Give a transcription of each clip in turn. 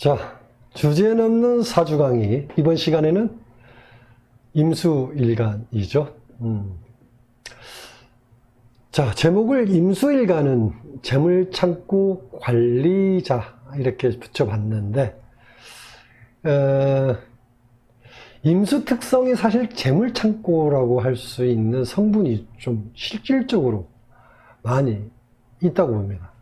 자, 주제 넘는 사주 강의. 이번 시간에는 임수일간이죠. 자, 제목을 임수일간은 재물창고 관리자 이렇게 붙여봤는데, 임수 특성이 사실 재물창고라고 할 수 있는 성분이 좀 실질적으로 많이 있다고 봅니다.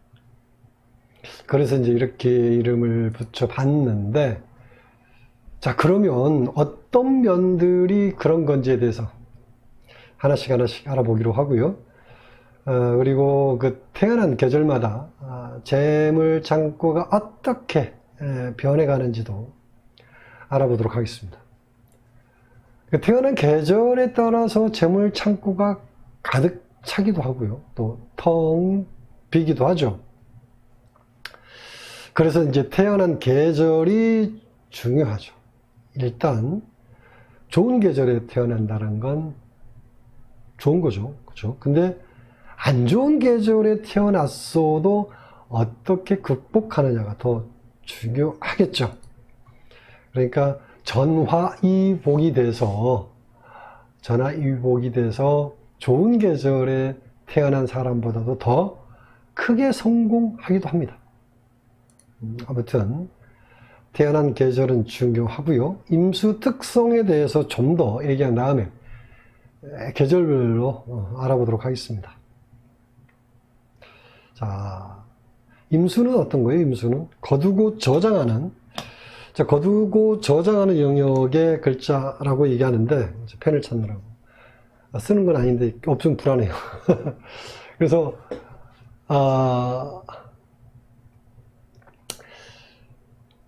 그래서 이제 이렇게 이름을 붙여봤는데, 자, 그러면 어떤 면들이 그런 건지에 대해서 하나씩 알아보기로 하고요. 그리고 그 태어난 계절마다 재물창고가 어떻게 변해가는지도 알아보도록 하겠습니다. 태어난 계절에 따라서 재물창고가 가득 차기도 하고요. 또 텅 비기도 하죠. 그래서 이제 태어난 계절이 중요하죠. 일단 좋은 계절에 태어난다는 건 좋은 거죠. 그렇죠? 근데 안 좋은 계절에 태어났어도 어떻게 극복하느냐가 더 중요하겠죠. 그러니까 전화위복이 돼서 좋은 계절에 태어난 사람보다도 더 크게 성공하기도 합니다. 아무튼 태어난 계절은 중요하고요. 임수 특성에 대해서 좀 더 얘기한 다음에 계절별로 알아보도록 하겠습니다. 자, 임수는 어떤 거예요? 임수는 거두고 저장하는, 자, 거두고 저장하는 영역의 글자라고 얘기하는데, 펜을 찾느라고 쓰는 건 아닌데 없으면 불안해요. 그래서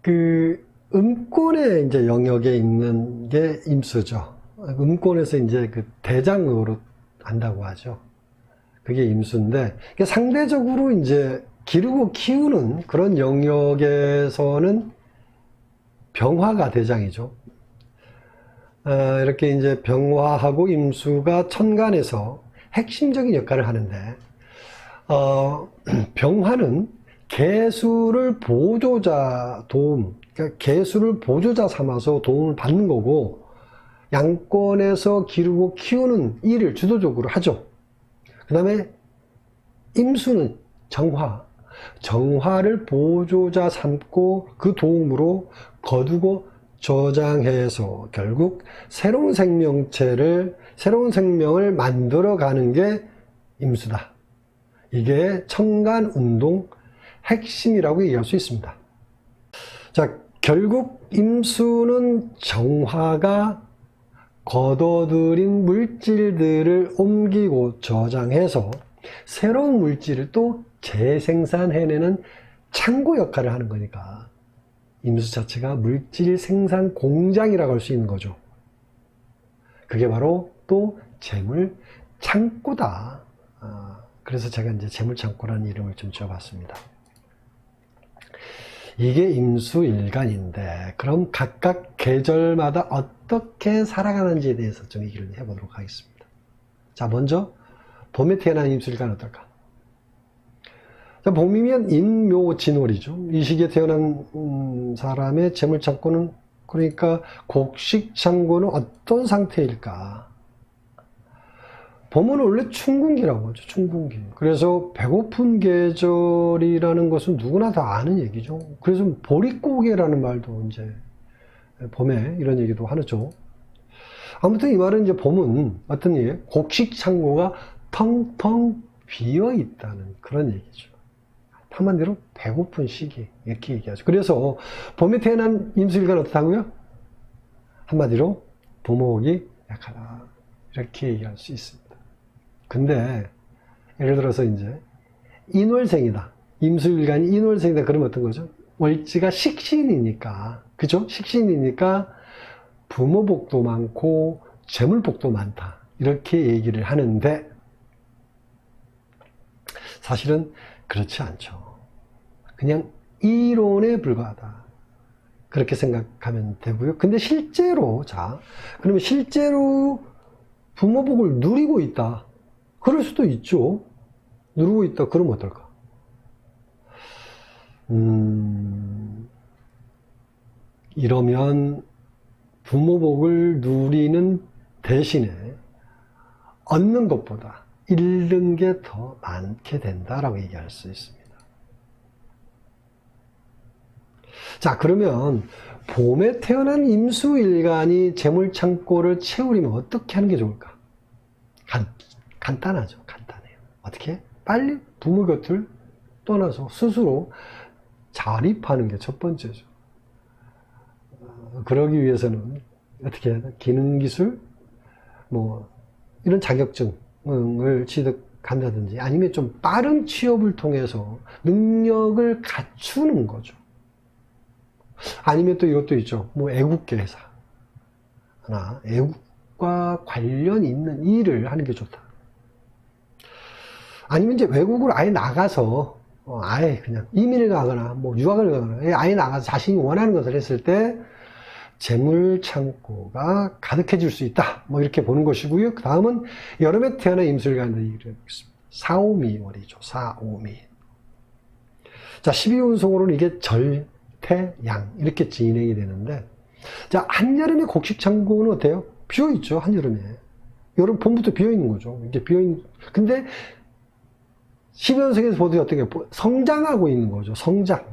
그 음권의 이제 영역에 있는 게 임수죠. 음권에서 이제 그 대장으로 한다고 하죠. 그게 임수인데, 상대적으로 이제 기르고 키우는 그런 영역에서는 병화가 대장이죠. 이렇게 이제 병화하고 임수가 천간에서 핵심적인 역할을 하는데, 병화는 개수를 보조자 도움, 그러니까 개수를 보조자 삼아서 도움을 받는 거고, 양권에서 기르고 키우는 일을 주도적으로 하죠. 그 다음에 임수는 정화를 보조자 삼고 그 도움으로 거두고 저장해서 결국 새로운 생명을 만들어가는 게 임수다. 이게 천간운동 핵심이라고 얘기할 수 있습니다. 자, 결국 임수는 정화가 걷어들인 물질들을 옮기고 저장해서 새로운 물질을 또 재생산해내는 창고 역할을 하는 거니까 임수 자체가 물질 생산 공장이라고 할 수 있는 거죠. 그게 바로 또 재물 창고다. 그래서 제가 이제 재물 창고라는 이름을 좀 지어봤습니다. 이게 임수일간인데, 그럼 각각 계절마다 어떻게 살아가는지에 대해서 좀 얘기를 해보도록 하겠습니다. 자, 먼저 봄에 태어난 임수일간은 어떨까? 자, 봄이면 인묘진월이죠. 이 시기에 태어난 사람의 재물창고는, 그러니까 곡식창고는 어떤 상태일까? 봄은 원래 춘궁기라고 하죠. 춘궁기. 그래서 배고픈 계절이라는 것은 누구나 다 아는 얘기죠. 그래서 보릿고개라는 말도 이제 봄에 이런 얘기도 하죠. 아무튼 이 말은 이제 봄은 어떤 얘기예요? 곡식창고가 텅텅 비어 있다는 그런 얘기죠. 한마디로 배고픈 시기 이렇게 얘기하죠. 그래서 봄에 태어난 임수일간 어떻다고요? 한마디로 부목이 약하다 이렇게 얘기할 수 있습니다. 근데 예를 들어서 이제 인월생이다. 임수일간이 인월생이다. 그러면 어떤 거죠? 월지가 식신이니까, 그죠? 식신이니까 부모복도 많고 재물복도 많다. 이렇게 얘기를 하는데 사실은 그렇지 않죠. 그냥 이론에 불과하다. 그렇게 생각하면 되고요. 근데 실제로, 자, 그러면 실제로 부모복을 누리고 있다. 그럴 수도 있죠. 누리고 있다. 그러면 어떨까? 이러면 부모복을 누리는 대신에 얻는 것보다 잃는 게 더 많게 된다라고 얘기할 수 있습니다. 자, 그러면 봄에 태어난 임수일간이 재물창고를 채우려면 어떻게 하는 게 좋을까? 간단하죠. 간단해요. 어떻게? 빨리 부모 곁을 떠나서 스스로 자립하는 게 첫 번째죠. 그러기 위해서는 어떻게 해야 돼? 기능기술, 이런 자격증을 취득한다든지 아니면 좀 빠른 취업을 통해서 능력을 갖추는 거죠. 아니면 또 이것도 있죠. 애국계 회사. 애국과 관련 있는 일을 하는 게 좋다. 아니면 이제 외국으로 아예 나가서, 아예 그냥 이민을 가거나, 유학을 가거나, 아예 나가서 자신이 원하는 것을 했을 때, 재물 창고가 가득해질 수 있다. 이렇게 보는 것이고요. 그 다음은 여름에 태어난 임술간의 얘기를 해보겠습니다. 4, 5, 미월이죠. 4, 5, 미. 자, 12운송으로는 이게 절, 태, 양. 이렇게 진행이 되는데, 자, 한여름에 곡식창고는 어때요? 비어있죠. 한여름에. 여름 봄부터 비어있는 거죠. 이제 근데 12운송에서 보더니 어떻게 성장하고 있는 거죠. 성장.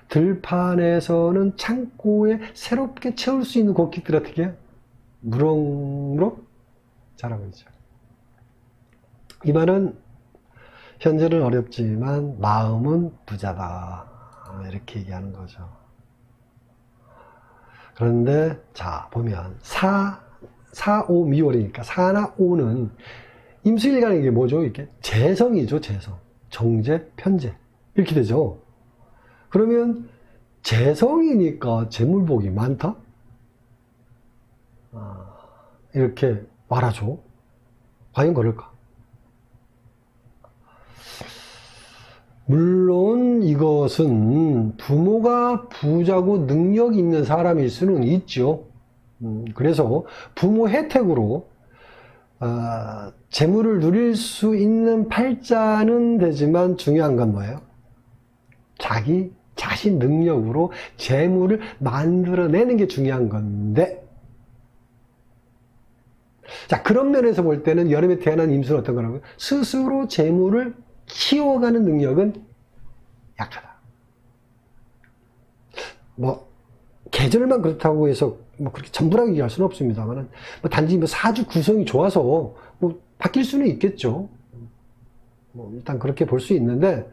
들판에서는 창고에 새롭게 채울 수 있는 곡식들 어떻게 무럭무럭 자라고 있죠. 이 말은 현재는 어렵지만 마음은 부자다. 이렇게 얘기하는 거죠. 그런데 자 보면 4, 5 미월이니까 4나 5는 임수일간에게 뭐죠? 이게 재성이죠. 재성. 정제, 편제. 이렇게 되죠. 그러면 재성이니까 재물복이 많다? 이렇게 말하죠. 과연 그럴까? 물론 이것은 부모가 부자고 능력이 있는 사람일 수는 있죠. 그래서 부모 혜택으로 재물을 누릴 수 있는 팔자는 되지만 중요한 건 뭐예요? 자신 능력으로 재물을 만들어내는 게 중요한 건데, 자, 그런 면에서 볼 때는 여름에 태어난 임수는 어떤 거라고요? 스스로 재물을 키워가는 능력은 약하다. 계절만 그렇다고 해서 그렇게 전부라고 얘기할 수는 없습니다만, 단지 사주 구성이 좋아서 바뀔 수는 있겠죠. 일단 그렇게 볼 수 있는데,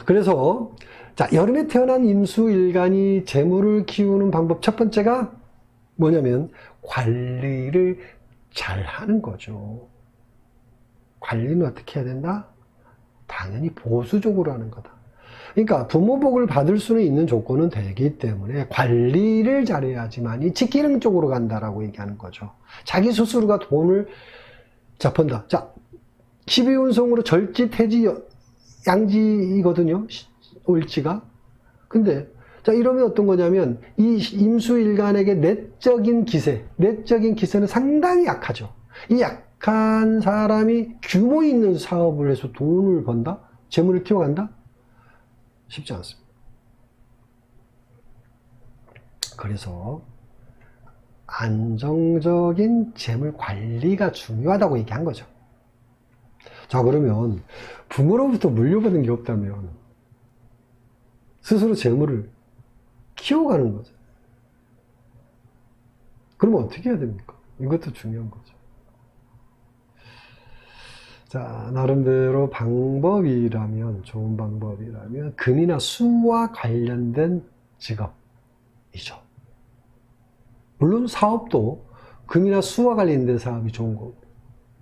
그래서, 자, 여름에 태어난 임수일간이 재물을 키우는 방법 첫 번째가 뭐냐면, 관리를 잘 하는 거죠. 관리는 어떻게 해야 된다? 당연히 보수적으로 하는 거다. 그러니까 부모복을 받을 수는 있는 조건은 되기 때문에 관리를 잘해야지만이 직기능 쪽으로 간다라고 얘기하는 거죠. 자기 스스로가 돈을 번다. 자, 12운송으로 절지, 태지, 양지이거든요. 올지가. 근데 자, 이러면 어떤 거냐면 이 임수일간에게 내적인 기세는 상당히 약하죠. 이 약한 사람이 규모 있는 사업을 해서 돈을 번다? 재물을 키워간다? 쉽지 않습니다. 그래서 안정적인 재물 관리가 중요하다고 얘기한 거죠. 자, 그러면 부모로부터 물려받은 게 없다면 스스로 재물을 키워가는 거죠. 그러면 어떻게 해야 됩니까? 이것도 중요한 거죠. 자, 나름대로 방법이라면, 좋은 방법이라면 금이나 수와 관련된 직업이죠. 물론 사업도 금이나 수와 관련된 사업이 좋은 거고,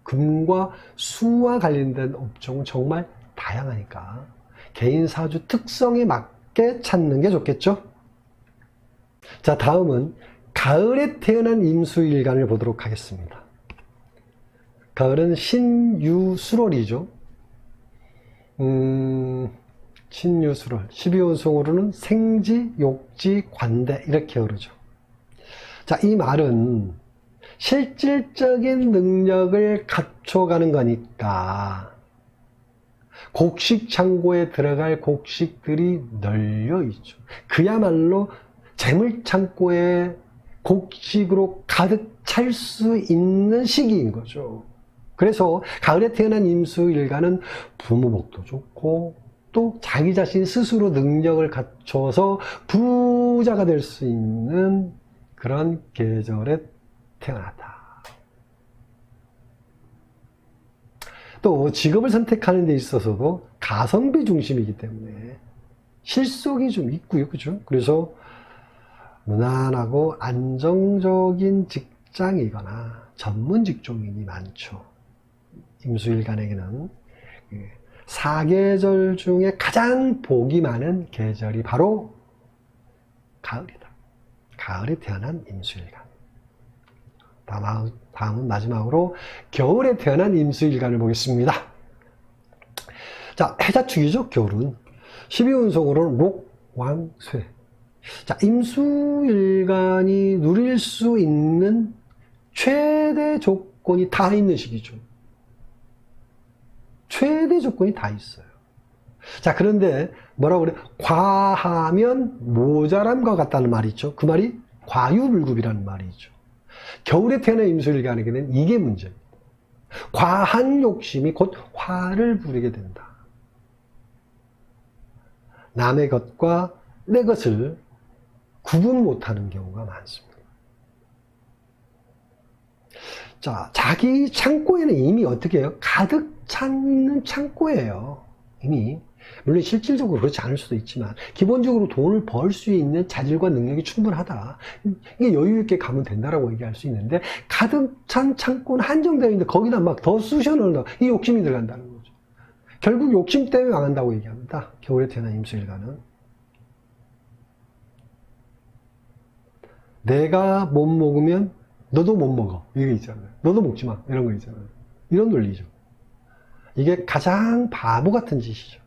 금과 수와 관련된 업종은 정말 다양하니까 개인 사주 특성에 맞게 찾는 게 좋겠죠. 자, 다음은 가을에 태어난 임수일간을 보도록 하겠습니다. 가을은 신유술월이죠. 신유술월 12운송으로는 생지, 욕지, 관대 이렇게 흐르죠. 자, 이 말은 실질적인 능력을 갖춰가는 거니까 곡식 창고에 들어갈 곡식들이 널려 있죠. 그야말로 재물 창고에 곡식으로 가득 찰 수 있는 시기인 거죠. 그래서 가을에 태어난 임수일간은 부모 복도 좋고 또 자기 자신 스스로 능력을 갖춰서 부자가 될 수 있는 그런 계절에 태어났다. 또 직업을 선택하는 데 있어서도 가성비 중심이기 때문에 실속이 좀 있고요. 그죠? 그래서 무난하고 안정적인 직장이거나 전문 직종인이 많죠. 임수일간에게는 사계절 중에 가장 복이 많은 계절이 바로 가을이다. 가을에 태어난 임수일간. 다음은 마지막으로 겨울에 태어난 임수일간을 보겠습니다. 자, 해자축이죠. 겨울은 12운송으로는 록, 왕, 쇠. 자, 임수일간이 누릴 수 있는 최대 조건이 다 있는 시기죠. 최대 조건이 다 있어요. 자, 그런데 뭐라고 그래? 과하면 모자람과 같다는 말이 있죠. 그 말이 과유불급이라는 말이 있죠. 겨울에 태어난 임수일간에게는 이게 문제입니다. 과한 욕심이 곧 화를 부리게 된다. 남의 것과 내 것을 구분 못하는 경우가 많습니다. 자, 자기 창고에는 이미 어떻게 해요? 가득 찬 창고예요. 이미. 물론 실질적으로 그렇지 않을 수도 있지만 기본적으로 돈을 벌 수 있는 자질과 능력이 충분하다. 이게 여유 있게 가면 된다라고 얘기할 수 있는데 가득 찬 창고는 한정되어 있는데 거기다 막 더 쑤셔 넣는다. 이 욕심이 들어간다는 거죠. 결국 욕심 때문에 망한다고 얘기합니다. 겨울에 태어난 임수일간은. 내가 못 먹으면 너도 못 먹어. 이게 있잖아요. 너도 먹지 마. 이런 거 있잖아요. 이런 논리죠. 이게 가장 바보 같은 짓이죠.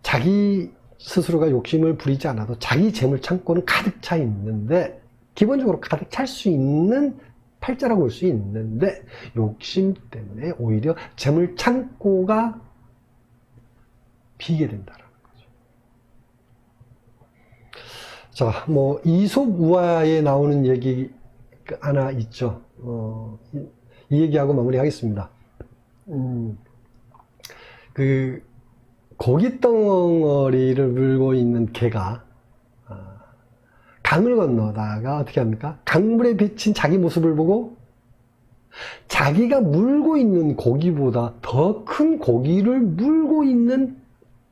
자기 스스로가 욕심을 부리지 않아도 자기 재물 창고는 가득 차 있는데 기본적으로 가득 찰 수 있는 팔자라고 볼 수 있는데 욕심 때문에 오히려 재물 창고가 비게 된다라는 거죠. 자, 뭐 이솝 우화에 나오는 얘기 하나 있죠. 이 얘기하고 마무리하겠습니다. 그 고기 덩어리를 물고 있는 개가 강을 건너다가 어떻게 합니까? 강물에 비친 자기 모습을 보고 자기가 물고 있는 고기보다 더 큰 고기를 물고 있는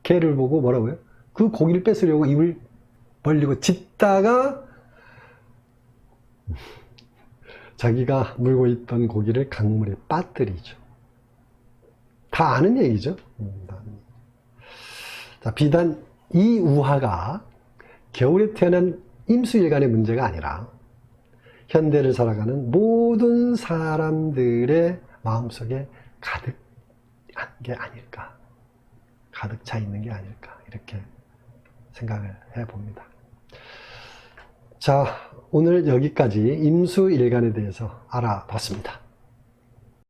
개를 보고 뭐라고요? 그 고기를 뺏으려고 입을 벌리고 짖다가 자기가 물고 있던 고기를 강물에 빠뜨리죠. 다 아는 얘기죠. 자, 비단 이 우화가 겨울에 태어난 임수일간의 문제가 아니라 현대를 살아가는 모든 사람들의 마음속에 가득한 게 아닐까, 가득 차 있는 게 아닐까, 이렇게 생각을 해봅니다. 자, 오늘 여기까지 임수일간에 대해서 알아봤습니다.